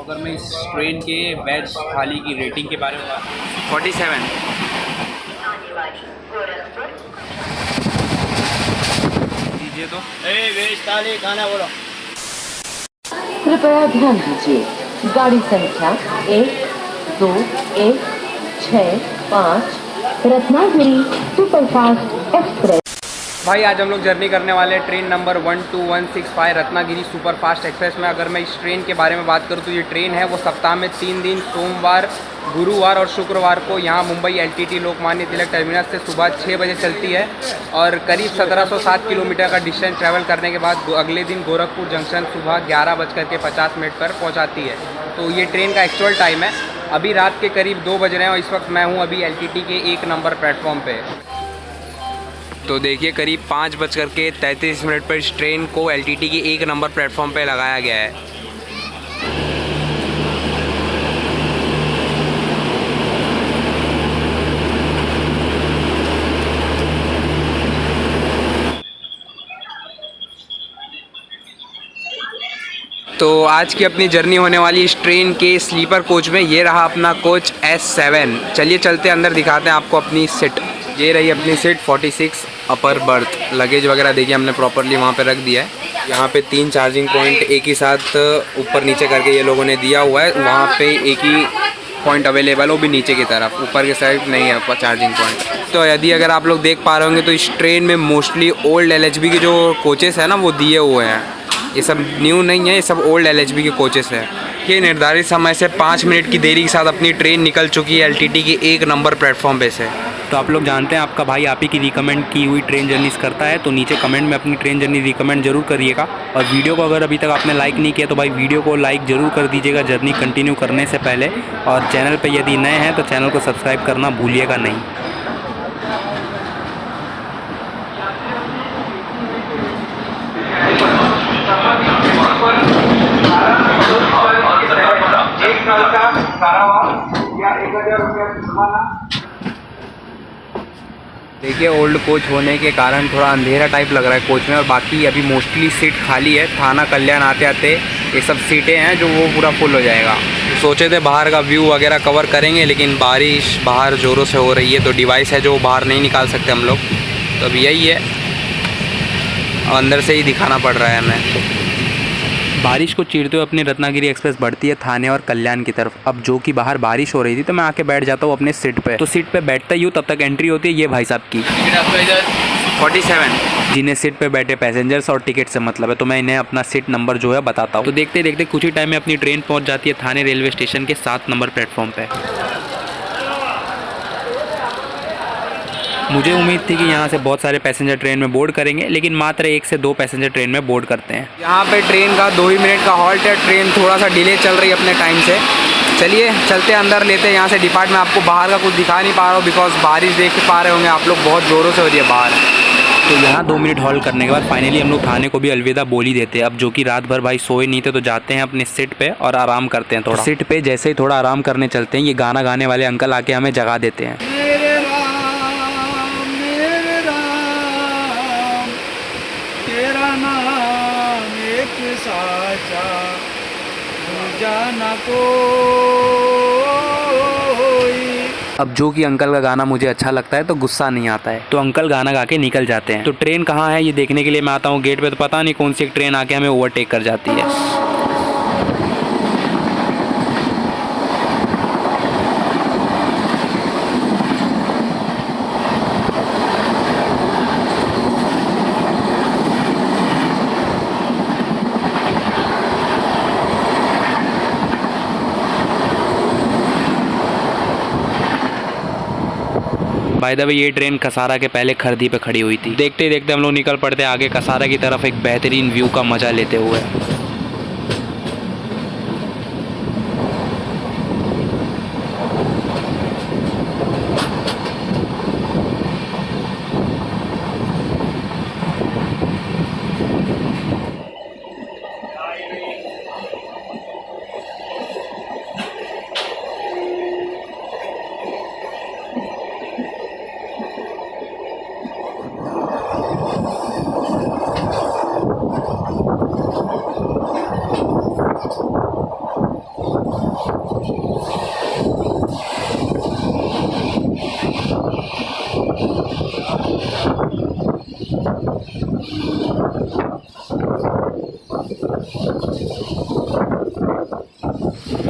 अगर मैं इस ट्रेन के वेज थाली की रेटिंग के बारे में बात 47 दीजिए तो। वेज थाली खाना बोलो। कृपया ध्यान दीजिए, गाड़ी संख्या 12165 रत्नागिरी सुपरफास्ट एक्सप्रेस। भाई आज हम लोग जर्नी करने वाले हैं train number 12165 Ratnagiri superfast express में। अगर मैं इस ट्रेन के बारे में बात करूँ तो ये ट्रेन है वो सप्ताह में 3 दिन सोमवार, गुरुवार और शुक्रवार को यहाँ मुंबई LTT लोकमान्य तिलक टर्मिनस से सुबह 6 बजे चलती है और करीब 1707 किलोमीटर का डिस्टेंस ट्रैवल करने के बाद अगले दिन गोरखपुर जंक्शन सुबह 11:50 पर पहुँचाती है। तो ये ट्रेन का एक्चुअल टाइम है। अभी रात के करीब 2 बज रहे हैं और इस वक्त मैं हूँ अभी LTT के 1 नंबर प्लेटफॉर्म पे। तो देखिए करीब 5:33 पर इस ट्रेन को LTT के 1 नंबर प्लेटफॉर्म पे लगाया गया है। तो आज की अपनी जर्नी होने वाली इस ट्रेन के स्लीपर कोच में ये रहा अपना कोच S7। चलिए चलते अंदर दिखाते हैं आपको अपनी सीट। ये रही अपनी सीट 46 अपर बर्थ। लगेज वगैरह देखिए हमने प्रॉपरली वहाँ पे रख दिया है। यहाँ पे 3 चार्जिंग पॉइंट एक ही साथ ऊपर नीचे करके ये लोगों ने दिया हुआ है। वहाँ पे एक ही पॉइंट अवेलेबल, वो भी नीचे की तरफ, ऊपर के साइड नहीं है चार्जिंग पॉइंट। तो यदि अगर आप लोग देख पा रहे होंगे तो इस ट्रेन में मोस्टली ओल्ड LHB के जो कोचेस हैं ना वो दिए हुए हैं। ये सब न्यू नहीं है, ये सब ओल्ड LHB के कोचेस हैं। ये निर्धारित समय से 5 मिनट की देरी के साथ अपनी ट्रेन निकल चुकी है LTT के 1 नंबर प्लेटफॉर्म पे से। तो आप लोग जानते हैं आपका भाई आप ही की रिकमेंड की हुई ट्रेन जर्नीज़ करता है, तो नीचे कमेंट में अपनी ट्रेन जर्नी रिकमेंड जरूर करिएगा। और वीडियो को अगर अभी तक आपने लाइक नहीं किया तो भाई वीडियो को लाइक ज़रूर कर दीजिएगा जर्नी कंटिन्यू करने से पहले। और चैनल पर यदि नए हैं तो चैनल को सब्सक्राइब करना भूलिएगा नहीं। देखिए ओल्ड कोच होने के कारण थोड़ा अंधेरा टाइप लग रहा है कोच में, और बाकी अभी मोस्टली सीट खाली है। थाना कल्याण आते आते ये सब सीटें हैं जो वो पूरा फुल हो जाएगा। सोचे थे बाहर का व्यू वगैरह कवर करेंगे, लेकिन बारिश बाहर ज़ोरों से हो रही है तो डिवाइस है जो बाहर नहीं निकाल सकते हम लोग। तो अब यही है, अंदर से ही दिखाना पड़ रहा है हमें। बारिश को चीरते हुए अपनी रत्नागिरी एक्सप्रेस बढ़ती है थाने और कल्याण की तरफ। अब जो कि बाहर बारिश हो रही थी तो मैं आके बैठ जाता हूँ अपने सीट पे। तो सीट पे बैठता ही हूँ तब तक एंट्री होती है ये भाई साहब की 47, जिन्हें सीट पे बैठे पैसेंजर्स और टिकट से मतलब है। तो मैं इन्हें अपना सीट नंबर जो है बताता हूँ। तो देखते देखते कुछ ही टाइम में अपनी ट्रेन पहुँच जाती है थाने रेलवे स्टेशन के 7 नंबर प्लेटफॉर्म पे। मुझे उम्मीद थी कि यहाँ से बहुत सारे पैसेंजर ट्रेन में बोर्ड करेंगे, लेकिन मात्र 1 से 2 पैसेंजर ट्रेन में बोर्ड करते हैं। यहाँ पे ट्रेन का 2 ही मिनट का हॉल्ट है। ट्रेन थोड़ा सा डिले चल रही है अपने टाइम से। चलिए चलते अंदर लेते हैं यहाँ से डिपार्ट में। आपको बाहर का कुछ दिखा नहीं पा रहा हूँ बिकॉज बारिश देख पा रहे होंगे आप लोग, बहुत ज़ोरों से हो रही है बाहर। तो यहाँ 2 मिनट हॉल्ट करने के बाद फाइनली हम लोग थाने को भी अलविदा बोल ही देते हैं। अब जो कि रात भर भाई सोए नहीं थे तो जाते हैं अपने सीट पे और आराम करते हैं थोड़ा। सीट पे जैसे ही थोड़ा आराम करने चलते हैं ये गाना गाने वाले अंकल आके हमें जगा देते हैं। तेरा नाम एक साचा जाना कोई। अब जो कि अंकल का गाना मुझे अच्छा लगता है तो गुस्सा नहीं आता है, तो अंकल गाना गा के निकल जाते हैं। तो ट्रेन कहाँ है ये देखने के लिए मैं आता हूँ गेट पे, तो पता नहीं कौन सी एक ट्रेन आके हमें ओवरटेक कर जाती है। बाय द वे ये ट्रेन कसारा के पहले खरदी पे खड़ी हुई थी। देखते ही देखते हम लोग निकल पड़ते आगे कसारा की तरफ एक बेहतरीन व्यू का मजा लेते हुए।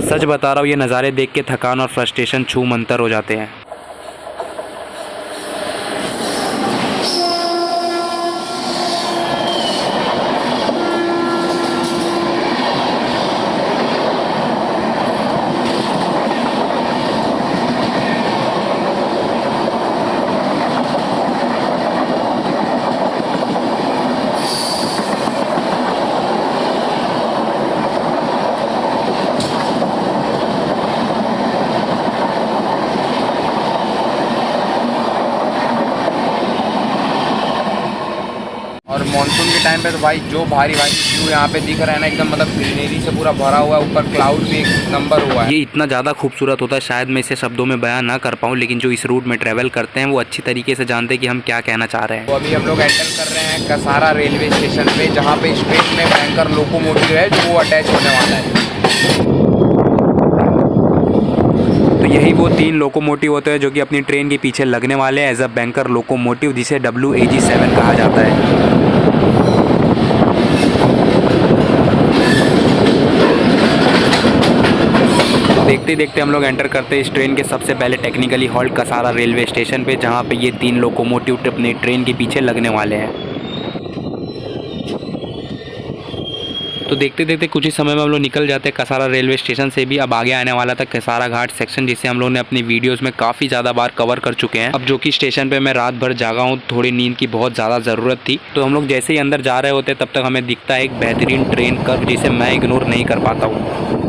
सच बता रहा हूँ, ये नज़ारे देख के थकान और फ्रस्ट्रेशन छू मंतर हो जाते हैं। और मानसून के टाइम पे तो भाई जो भारी व्यू यहाँ पे दिख रहा है ना, एकदम मतलब ग्रीनरी से पूरा भरा हुआ है, ऊपर क्लाउड भी एक नंबर हुआ है। ये इतना ज़्यादा खूबसूरत होता है, शायद मैं इसे शब्दों में बयां ना कर पाऊँ, लेकिन जो इस रूट में ट्रैवल करते हैं वो अच्छी तरीके से जानते हैं कि हम क्या कहना चाह रहे हैं। तो अभी हम लोग एंटर कर रहे हैं कसारा रेलवे स्टेशन पे, जहाँ पे स्ट्रेट में बैंकर लोकोमोटिव है जो वो अटैच होने वाला है। तो यही वो 3 लोकोमोटिव होते हैं जो कि अपनी ट्रेन के पीछे लगने वाले हैं एज अ बैंकर लोकोमोटिव, जिसे WAG7 कहा जाता है। देखते ही देखते हम लोग एंटर करते हैं इस ट्रेन के सबसे पहले technically halt Kasara railway station पे, जहाँ पे ये 3 लोकोमोटिव अपने ट्रेन के पीछे लगने वाले हैं। तो देखते देखते कुछ ही समय में हम लोग निकल जाते हैं कसारा रेलवे स्टेशन से भी। अब आगे आने वाला था कसारा घाट सेक्शन, जिसे हम लोग ने अपनी वीडियोस में काफ़ी ज़्यादा बार कवर कर चुके हैं। अब जो कि स्टेशन पे मैं रात भर जागा हूँ, थोड़ी नींद की बहुत ज़्यादा ज़रूरत थी। तो हम लोग जैसे ही अंदर जा रहे होते तब तक हमें दिखता है एक बेहतरीन ट्रेन कर्व, जिसे मैं इग्नोर नहीं कर पाता हूँ।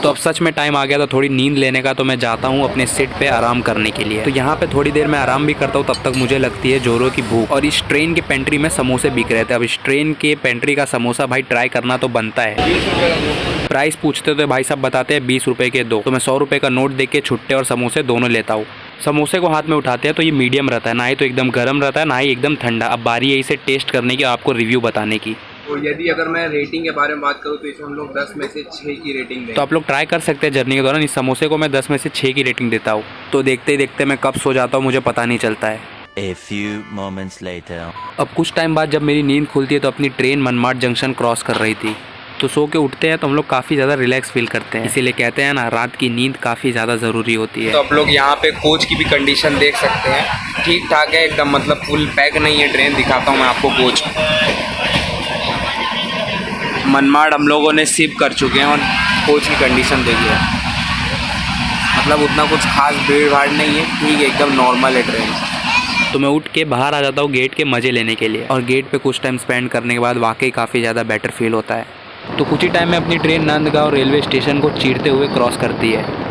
तो अब सच में टाइम आ गया था थोड़ी नींद लेने का, तो मैं जाता हूँ अपने सीट पे आराम करने के लिए। तो यहाँ पे थोड़ी देर मैं आराम भी करता हूँ, तब तक मुझे लगती है जोरों की भूख। और इस ट्रेन के पेंट्री में समोसे बिक रहे थे। अब इस ट्रेन के पेंट्री का समोसा भाई ट्राई करना तो बनता है। प्राइस पूछते तो भाई साहब बताते हैं 20 रुपये के 2। तो मैं 100 रुपये का नोट देके छुट्टे और समोसे दोनों लेता हूँ। समोसे को हाथ में उठाते हैं तो ये मीडियम रहता है, ना ही तो एकदम गर्म रहता है ना ही एकदम ठंडा। अब बारी है इसे टेस्ट करने की, आपको रिव्यू बताने की। तो यदि अगर मैं रेटिंग के बारे में बात करूँ तो इसे हम लोग 10 में से 6 की रेटिंग देंगे। तो आप लोग ट्राई कर सकते हैं जर्नी के दौरान। इस समोसे को मैं 10 में से 6 की रेटिंग देता हूँ। तो देखते ही देखते मैं कब सो जाता हूँ मुझे पता नहीं चलता है। A few moments later. अब कुछ टाइम बाद जब मेरी नींद खुलती है तो अपनी ट्रेन मनमाड जंक्शन क्रॉस कर रही थी। तो सो के उठते हैं तो हम लोग काफ़ी ज़्यादा रिलैक्स फील करते हैं। इसीलिए कहते हैं ना, रात की नींद काफ़ी ज़्यादा ज़रूरी होती है। तो आप लोग यहाँ पे कोच की भी कंडीशन देख सकते हैं, ठीक ठाक है एकदम, मतलब फुल पैक नहीं है ट्रेन। दिखाता हूँ मैं आपको कोच। मनमाड हम लोगों ने सिप कर चुके हैं और कोच की कंडीशन देखिए, मतलब उतना कुछ खास भीड़ भाड़ नहीं है, ठीक है एकदम नॉर्मल है ट्रेन। तो मैं उठ के बाहर आ जाता हूँ गेट के मज़े लेने के लिए। और गेट पे कुछ टाइम स्पेंड करने के बाद वाकई काफ़ी ज़्यादा बेटर फील होता है। तो कुछ ही टाइम में अपनी ट्रेन नंदगांव रेलवे स्टेशन को चीरते हुए क्रॉस करती है।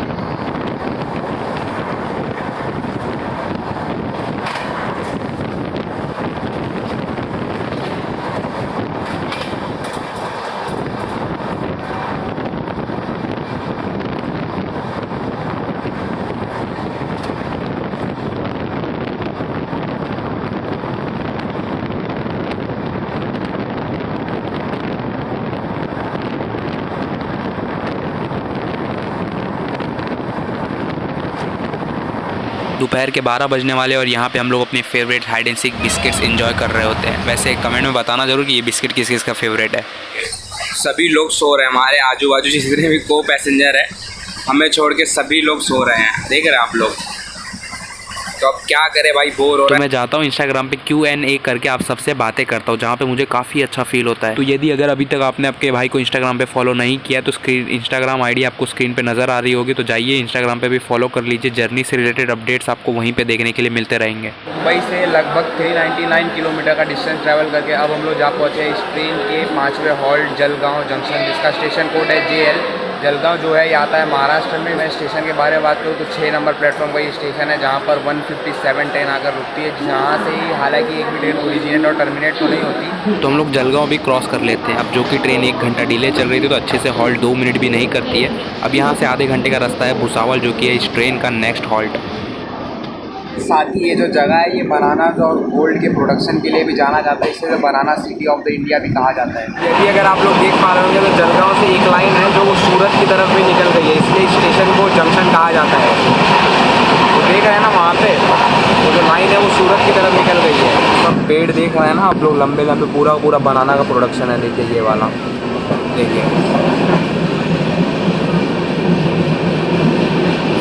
दोपहर के 12 बजने वाले और यहाँ पे हम लोग अपने favourite hide and seek biscuits enjoy कर रहे होते हैं। वैसे कमेंट में बताना जरूर कि ये बिस्किट किस किस का फेवरेट है। सभी लोग सो रहे हैं, हमारे आजू बाजू जितने भी को पैसेंजर है हमें छोड़ के सभी लोग सो रहे हैं, देख रहे हैं आप लोग। तो अब क्या करें भाई, बोर हो तो रहा है। मैं जाता हूँ इंस्टाग्राम पे Q&A करके आप सबसे बातें करता हूँ, जहाँ पे मुझे काफ़ी अच्छा फील होता है। तो यदि अगर अभी तक आपने आपके भाई को इंस्टाग्राम पे फॉलो नहीं किया तो इंस्टाग्राम आईडी आपको स्क्रीन पे नज़र आ रही होगी, तो जाइए इंस्टाग्राम पे भी फॉलो कर लीजिए। जर्नी से रिलेटेड अपडेट्स आपको वहीं पर देखने के लिए मिलते रहेंगे। मुंबई से लगभग 399 किलोमीटर का डिस्टेंस ट्रैवल करके अब हम लोग जा पहुँचे इस ट्रेन के 5वें हॉल्ट जलगांव जंक्शन, जिसका स्टेशन कोड है JL। जलगांव जो है ये आता है महाराष्ट्र में। मैं स्टेशन के बारे में बात करूँ तो 6 नंबर प्लेटफॉर्म का ये स्टेशन है, जहाँ पर 157 ट्रेन आकर रुकती है, जहाँ से ही हालांकि एक भी ट्रेन ओरिजिनेट और टर्मिनेट तो नहीं होती। तो हम लोग जलगांव भी क्रॉस कर लेते हैं। अब जो कि ट्रेन 1 घंटा डिले चल रही थी तो अच्छे से हॉल्ट 2 मिनट भी नहीं करती है। अब यहाँ से आधे घंटे का रास्ता है भुसावल, जो कि है इस ट्रेन का नेक्स्ट हॉल्ट। साथ ही ये जो जगह है ये बनानास और गोल्ड के प्रोडक्शन के लिए भी जाना जाता है, इसलिए बनाना सिटी ऑफ द इंडिया भी कहा जाता है। यदि अगर आप लोग देख पा रहे होंगे तो जलगांव से एक लाइन है जो वो सूरत की तरफ भी निकल गई है, इसलिए इस स्टेशन को जंक्शन कहा जाता है। तो देख रहे हैं ना वहाँ पे वो जो लाइन है वो सूरत की तरफ निकल गई है। सब पेड़ देख रहे हैं ना आप लोग, लंबे लंबे पूरा बनाना का प्रोडक्शन है। देखिए ये वाला देखिए।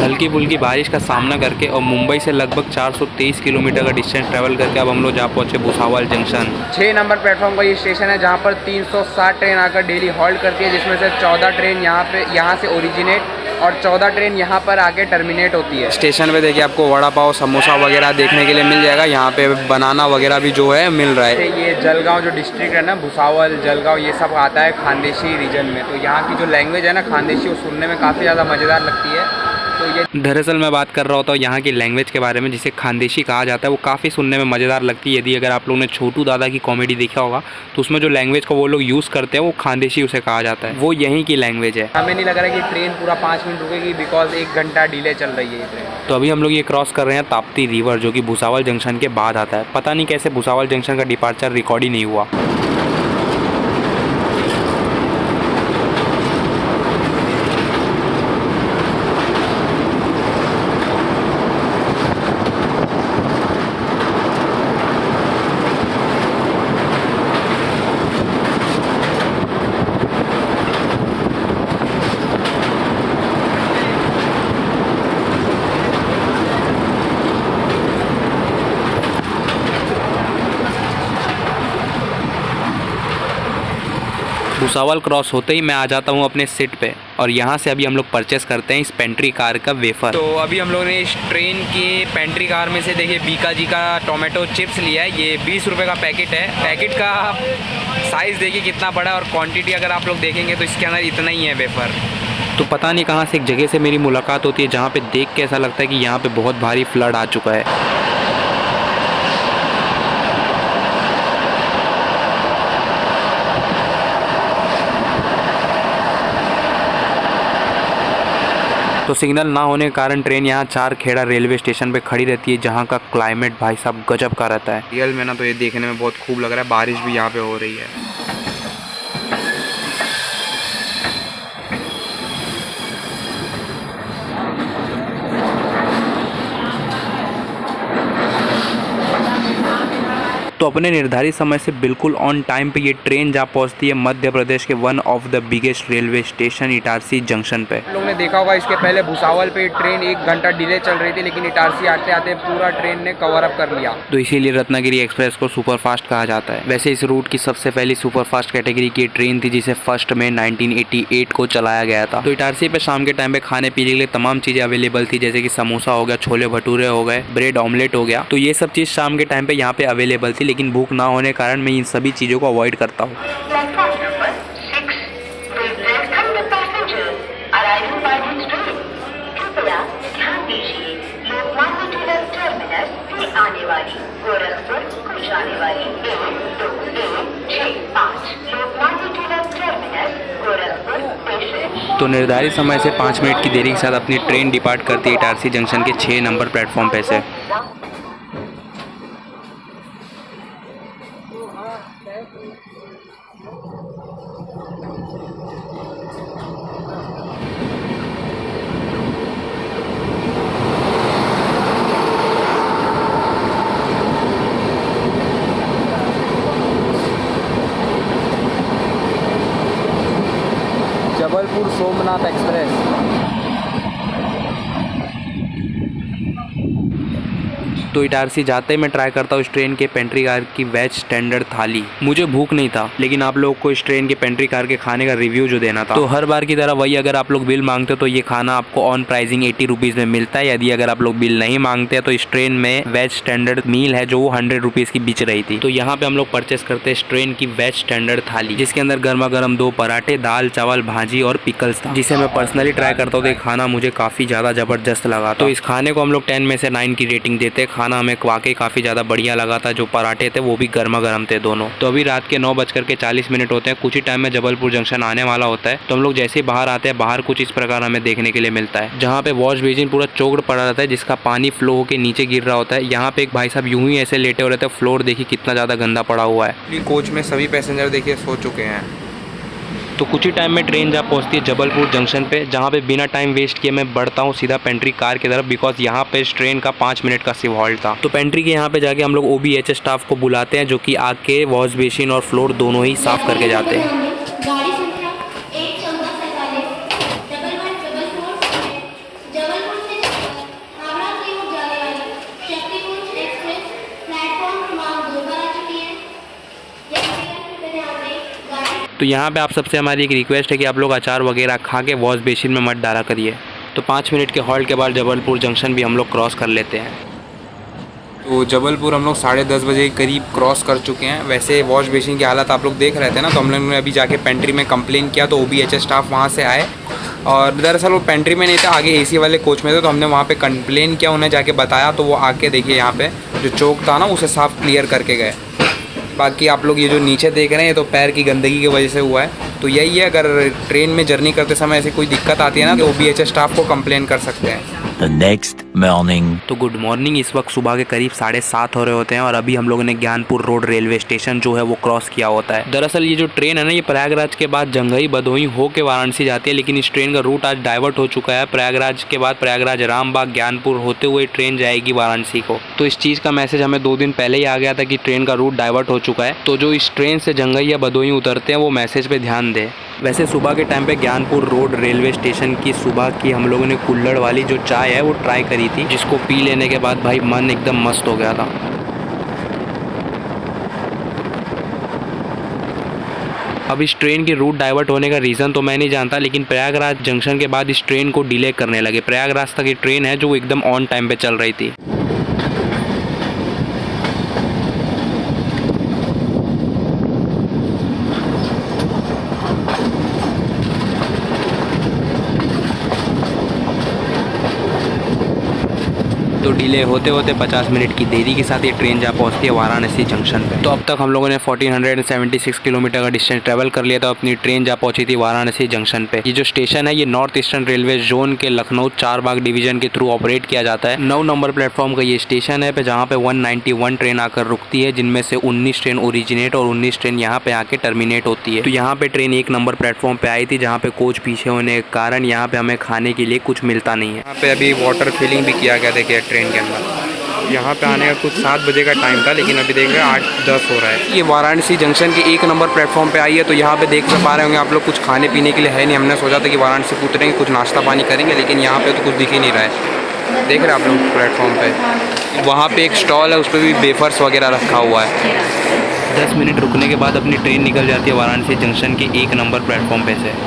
हल्की फुल्की बारिश का सामना करके और मुंबई से लगभग 423 किलोमीटर का डिस्टेंस ट्रैवल करके अब हम लोग जा पहुँचे भुसावल जंक्शन। 6 नंबर प्लेटफॉर्म का ये स्टेशन है, जहाँ पर 360 ट्रेन आकर डेली हॉल्ट करती है, जिसमें से 14 ट्रेन यहाँ से ओरिजिनेट और 14 ट्रेन यहाँ पर आके टर्मिनेट होती है। स्टेशन पे देखिए आपको वड़ा पाव समोसा वगैरह देखने के लिए मिल जाएगा। यहाँ पे बनाना वगैरह भी जो है मिल रहा है। ये जलगांव जो डिस्ट्रिक्ट है ना, भुसावल जलगांव ये सब आता है खानदेशी रीजन में। तो यहाँ की जो लैंग्वेज है ना खानदेशी, वो सुनने में काफ़ी ज़्यादा मज़ेदार लगती है। तो ये दरअसल मैं बात कर रहा होता हूँ यहाँ की लैंग्वेज के बारे में, जिसे खानदेशी कहा जाता है। वो काफ़ी सुनने में मज़ेदार लगती है। यदि अगर आप लोगों ने छोटू दादा की कॉमेडी देखा होगा तो उसमें जो लैंग्वेज को वो लोग यूज़ करते हैं वो खानदेशी उसे कहा जाता है। वो यहीं की लैंग्वेज है। हमें नहीं लग रहा है कि ट्रेन पूरा 5 मिनट रुकेगी, बिकॉज 1 घंटा डिले चल रही है ये ट्रेन। तो अभी हम लोग ये क्रॉस कर रहे हैं ताप्ती रिवर, जो कि भुसावल जंक्शन के बाद आता है। पता नहीं कैसे भुसावल जंक्शन का डिपार्चर रिकॉर्ड ही नहीं हुआ। भुसावल क्रॉस होते ही मैं आ जाता हूँ अपने सीट पे, और यहाँ से अभी हम लोग परचेस करते हैं इस पेंट्री कार का वेफर। तो अभी हम लोग ने इस ट्रेन के पेंट्री कार में से देखिए बीका जी का टोमेटो चिप्स लिया है। ये 20 रुपये का पैकेट है। पैकेट का साइज़ देखिए कितना बड़ा है, और क्वांटिटी अगर आप लोग देखेंगे तो इसके अंदर इतना ही है वेफर। तो पता नहीं कहाँ से एक जगह से मेरी मुलाकात होती है जहाँ पे देख के ऐसा लगता है कि यहाँ पे बहुत भारी फ्लड आ चुका है। तो सिग्नल ना होने के कारण ट्रेन यहाँ 4 खेड़ा रेलवे स्टेशन पे खड़ी रहती है, जहाँ का क्लाइमेट भाई साहब गजब का रहता है। रियल में ना तो ये देखने में बहुत खूब लग रहा है। बारिश भी यहाँ पे हो रही है। तो अपने निर्धारित समय से बिल्कुल ऑन टाइम पे ये ट्रेन जा पहुंचती है मध्य प्रदेश के one of the biggest railway station Itarsi junction पे। लोगों ने देखा होगा इसके पहले भुसावल पे ट्रेन 1 घंटा डिले चल रही थी, लेकिन इटारसी आते आते पूरा ट्रेन ने कवर अप कर लिया। तो इसीलिए रत्नागिरी एक्सप्रेस को सुपरफास्ट कहा जाता है। वैसे इस रूट की सबसे पहली सुपरफास्ट कैटेगरी की ट्रेन थी, जिसे 1 मई 1988 को चलाया गया था। तो इटारसी पे शाम के टाइम पे खाने पीने के लिए तमाम चीजें अवेलेबल थी, जैसे कि समोसा हो गया, छोले भटूरे हो गए, ब्रेड ऑमलेट हो गया। तो ये सब चीज शाम के टाइम पे यहाँ पे अवेलेबल थी, लेकिन भूख ना होने के कारण मैं इन सभी चीजों को अवॉइड करता हूँ। आने वाली गोरखपुर को जाने वाली 1, 2, 3, 6, 5 लोकमान्य तिलक टर्मिनस गोरखपुर स्टेशन। तो निर्धारित समय से 5 मिनट की देरी के साथ अपनी ट्रेन डिपार्ट करती है इटारसी जंक्शन के 6 नंबर प्लेटफॉर्म पे से। जबलपुर सोमनाथ एक्सप्रेस। तो इटारसी जाते मैं ट्राई करता हूँ इस ट्रेन के पेंट्री कार की वेज स्टैंडर्ड थाली। मुझे भूख नहीं था, लेकिन आप लोग को इस ट्रेन के पेंट्री कार के खाने का रिव्यू जो देना था। तो हर बार की तरह वही, अगर आप लोग बिल मांगते हो तो ये खाना आपको ऑन प्राइसिंग 80 रुपीज़ में मिलता है। यदि अगर आप लोग बिल नहीं मांगते हैं तो इस ट्रेन में वेज स्टैंडर्ड मील है जो वो 100 रुपीज़ की बिच रही थी। तो यहाँ पे हम लोग परचेस करते हैं इस ट्रेन की वेज स्टैंडर्ड थाली, जिसके अंदर गर्मा गर्म 2 पराठे, दाल चावल भाजी और पिकल्स था, जिसे मैं पर्सनली ट्राई करता हूँ। तो खाना मुझे काफ़ी ज़्यादा ज़बरदस्त लगा। तो इस खाने को हम लोग 10 में से 9 की रेटिंग देते। खाना हमें वाकई काफ़ी ज़्यादा बढ़िया लगा था। जो पराठे थे वो भी गर्मा गर्म थे दोनों। तो अभी रात के 9:40 होते हैं। कुछ ही टाइम में जबलपुर जंक्शन आने वाला होता है। तो हम लोग जैसे ही बाहर आते हैं, बाहर कुछ इस प्रकार हमें देखने के लिए मिलता है, जहाँ पे वॉश बेसिन पूरा चौकड़ पड़ा रहता है, जिसका पानी फ्लो होकर नीचे गिर रहा होता है। यहाँ पे एक भाई साहब यूं ही ऐसे लेटे हो रहते हैं। फ्लोर देखिए कितना ज़्यादा गंदा पड़ा हुआ है। कोच में सभी पैसेंजर देखिए सो चुके हैं। तो कुछ ही टाइम में ट्रेन जा पहुंचती है जबलपुर जंक्शन पे, जहां पे बिना टाइम वेस्ट किए मैं बढ़ता हूं सीधा पेंट्री कार की तरफ, बिकॉज यहां पे इस ट्रेन का 5 मिनट का सिर्फ हॉल्ट था। तो पेंट्री के यहां पे जाके हम लोग OBH स्टाफ को बुलाते हैं, जो कि आके वॉश बेसिन और फ्लोर दोनों ही साफ करके जाते हैं। गाड़ी संख्या 1447 जबलपुर से हावड़ा की ओर जाने वाली शक्तिपुंज एक्सप्रेस प्लेटफॉर्म क्रमांक 2 पर आ चुकी है। तो यहाँ पे आप सबसे हमारी एक रिक्वेस्ट है कि आप लोग अचार वगैरह खा के वॉश बेसिन में मत डाला करिए। तो 5 मिनट के हॉल्ट के बाद जबलपुर जंक्शन भी हम लोग क्रॉस कर लेते हैं। तो जबलपुर हम लोग 10:30 बजे के करीब क्रॉस कर चुके हैं। वैसे वॉश बेसिन की हालत आप लोग देख रहे थे ना, तो हम लोगों ने अभी जाके पेंट्री में कंप्लेन किया। तो OBH स्टाफ वहाँ से आए और दरअसल वो पेंट्री में नहीं था, आगे AC वाले कोच में थे। तो हमने वहाँ पे कंप्लेन किया, उन्हें जाके बताया। तो वो आके देखिए यहाँ पे जो चौक था ना उसे साफ क्लियर करके गए। बाकी आप लोग ये जो नीचे देख रहे हैं ये तो पैर की गंदगी की वजह से हुआ है। तो यही है, अगर ट्रेन में जर्नी करते समय ऐसी कोई दिक्कत आती है ना तो OBH स्टाफ को कंप्लेन कर सकते हैं। The next morning. तो गुड मॉर्निंग। इस वक्त सुबह के करीब 7:30 हो रहे होते हैं और अभी हम लोगों ने ज्ञानपुर रोड रेलवे स्टेशन जो है वो क्रॉस किया होता है। दरअसल ये जो ट्रेन है ना, ये प्रयागराज के बाद जंघई भदोही होके वाराणसी जाती है, लेकिन इस ट्रेन का रूट आज डाइवर्ट हो चुका है। प्रयागराज के बाद प्रयागराज रामबाग ज्ञानपुर होते हुए ट्रेन जाएगी वाराणसी को। तो इस चीज़ का मैसेज हमें 2 दिन पहले ही आ गया था कि ट्रेन का रूट डाइवर्ट हो चुका है। तो जो इस ट्रेन से जंघई या भदोही उतरते हैं वो मैसेज पे ध्यान दें। वैसे सुबह के टाइम पे ज्ञानपुर रोड रेलवे स्टेशन की सुबह की हम लोगों ने कुल्हड़ वाली जो चाय है वो ट्राई करी थी, जिसको पी लेने के बाद भाई मन एकदम मस्त हो गया था। अब इस ट्रेन की रूट डाइवर्ट होने का रीज़न तो मैं नहीं जानता, लेकिन प्रयागराज जंक्शन के बाद इस ट्रेन को डिले करने लगे। प्रयागराज तक ये ट्रेन है जो एकदम ऑन टाइम पे चल रही थी। तो डिले होते होते 50 मिनट की देरी के साथ ये ट्रेन जा पहुंचती है वाराणसी जंक्शन पे। तो अब तक हम लोगों ने 1476 किलोमीटर का डिस्टेंस ट्रैवल कर लिया था। अपनी ट्रेन जा पहुंची थी वाराणसी जंक्शन पे। ये जो स्टेशन है ये नॉर्थ ईस्टर्न रेलवे जोन के लखनऊ चारबाग डिवीजन के थ्रू ऑपरेट किया जाता है। 9 नंबर प्लेटफॉर्म का ये स्टेशन है, जहाँ पे 191 ट्रेन आकर रुकती है, जिनमें से 19 ट्रेन ओरिजिनेट और 19 ट्रेन यहाँ पे आके टर्मिनेट होती है। तो यहाँ पे ट्रेन 1 नंबर प्लेटफॉर्म पे आई थी, जहाँ पे कोच पीछे होने के कारण यहाँ पे हमें खाने के लिए कुछ मिलता नहीं है। यहाँ पे अभी वाटर फिलिंग भी किया गया देखिए ट्रेन के अंदर। यहाँ पे आने का कुछ 7 बजे का टाइम था, लेकिन अभी देख रहे हैं 8:10 हो रहा है। ये वाराणसी जंक्शन के 1 नंबर प्लेटफॉर्म पे आई है। तो यहाँ पे देख पा रहे होंगे आप लोग, कुछ खाने पीने के लिए है नहीं। हमने सोचा था कि वाराणसी से उतरेंगे, कुछ नाश्ता पानी करेंगे, लेकिन यहाँ पे तो कुछ दिख ही नहीं रहा है। देख रहे हैं आप लोग प्लेटफॉर्म पे, वहाँ पे एक स्टॉल है, उस पर भी वेफर्स वगैरह रखा हुआ है। 10 मिनट रुकने के बाद अपनी ट्रेन निकल जाती है वाराणसी जंक्शन के 1 नंबर प्लेटफॉर्म पे से।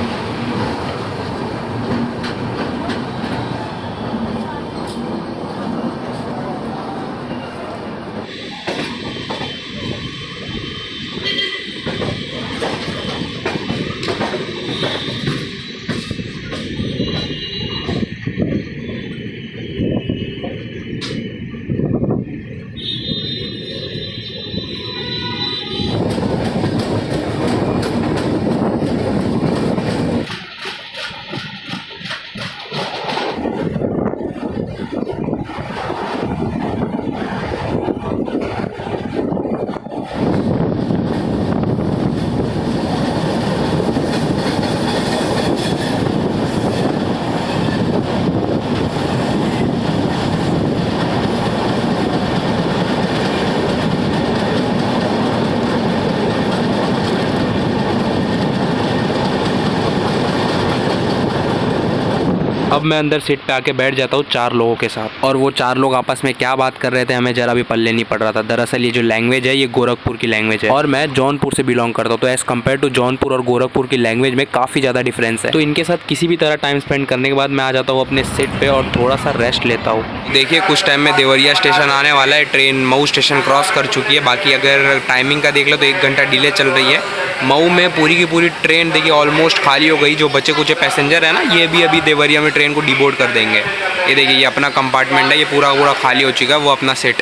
अब मैं अंदर सीट पे आके बैठ जाता हूँ 4 लोगों के साथ, और वो 4 लोग आपस में क्या बात कर रहे थे हमें जरा भी पल्ले नहीं पड़ रहा था। दरअसल ये जो लैंग्वेज है ये गोरखपुर की लैंग्वेज है, और मैं जौनपुर से बिलोंग करता हूँ, तो एज़ कम्पेयर टू जौनपुर और गोरखपुर की लैंग्वेज में काफ़ी ज़्यादा डिफरेंस है। तो इनके साथ किसी भी तरह टाइम स्पेंड करने के बाद मैं आ जाता हूँ अपने सीट पे और थोड़ा सा रेस्ट लेता हूँ। देखिए कुछ टाइम में देवरिया स्टेशन आने वाला है, ट्रेन मऊ स्टेशन क्रॉस कर चुकी है। बाकी अगर टाइमिंग का देख लो तो 1 घंटा डिले चल रही है। मऊ में पूरी की पूरी ट्रेन देखिए ऑलमोस्ट खाली हो गई। जो बचे कुछ पैसेंजर है ना, ये भी अभी देवरिया में ट्रेन को डिबोर्ड कर देंगे। ये देखिए ये अपना कंपार्टमेंट है, ये पूरा पूरा खाली हो चुका है, वो अपना सीट।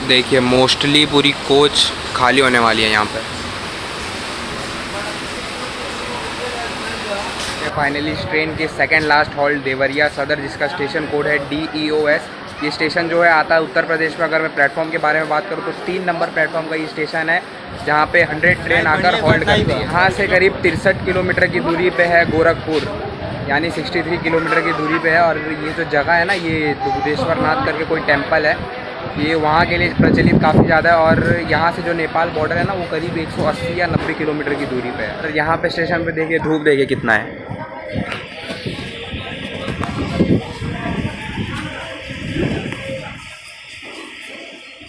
देखिए मोस्टली पूरी कोच खाली होने वाली है यहाँ पे। फाइनली इस ट्रेन की सेकंड लास्ट हॉल्ट देवरिया सदर, जिसका स्टेशन कोड है DEOS। ये स्टेशन जो है आता है उत्तर प्रदेश में। अगर मैं प्लेटफॉर्म के बारे में बात करूँ तो 3 नंबर प्लेटफॉर्म का ये स्टेशन है, जहाँ पे 100 ट्रेन आकर हॉल्ट करती है। यहाँ से करीब 63 किलोमीटर की दूरी पे है गोरखपुर, यानी 63 किलोमीटर की दूरी पे है। और ये जो जगह है ना, ये दुग्धेश्वर नाथ करके कोई टेम्पल है, ये वहाँ के लिए प्रचलित काफ़ी ज़्यादा है। और यहाँ से जो नेपाल बॉर्डर है ना, वो करीब 180 या 90 किलोमीटर की दूरी पे है। और यहाँ पे स्टेशन पे देखिए धूप देखिए कितना है।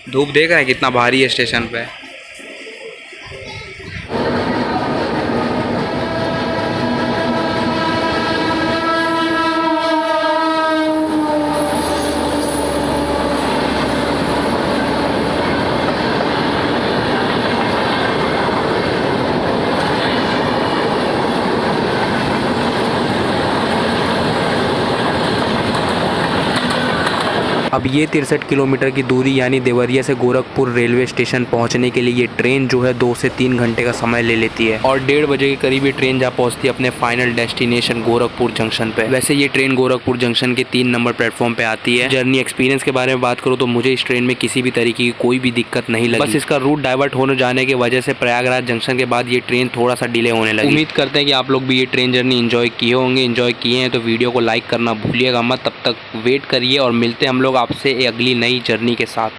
धूप देख रहे हैं कितना भारी है स्टेशन पे। अब ये 63 किलोमीटर की दूरी यानी देवरिया से गोरखपुर रेलवे स्टेशन पहुंचने के लिए ये ट्रेन जो है 2 से 3 घंटे का समय ले लेती है, और 1:30 बजे के करीब ये ट्रेन जा पहुंचती है अपने फाइनल डेस्टिनेशन गोरखपुर जंक्शन पे। वैसे ये ट्रेन गोरखपुर जंक्शन के 3 नंबर प्लेटफॉर्म पे आती है। जर्नी एक्सपीरियंस के बारे में बात करूँ तो मुझे इस ट्रेन में किसी भी तरीके की कोई भी दिक्कत नहीं लगी। बस इसका रूट डाइवर्ट होने जाने की वजह से प्रयागराज जंक्शन के बाद ये ट्रेन थोड़ा सा डिले होने लगी। उम्मीद करते हैं कि आप लोग भी ये ट्रेन जर्नी एंजॉय किए होंगे। एंजॉय किए हैं तो वीडियो को लाइक करना भूलिएगा मत। तब तक वेट करिए और मिलते हैं हम लोग आपसे अगली नई जर्नी के साथ।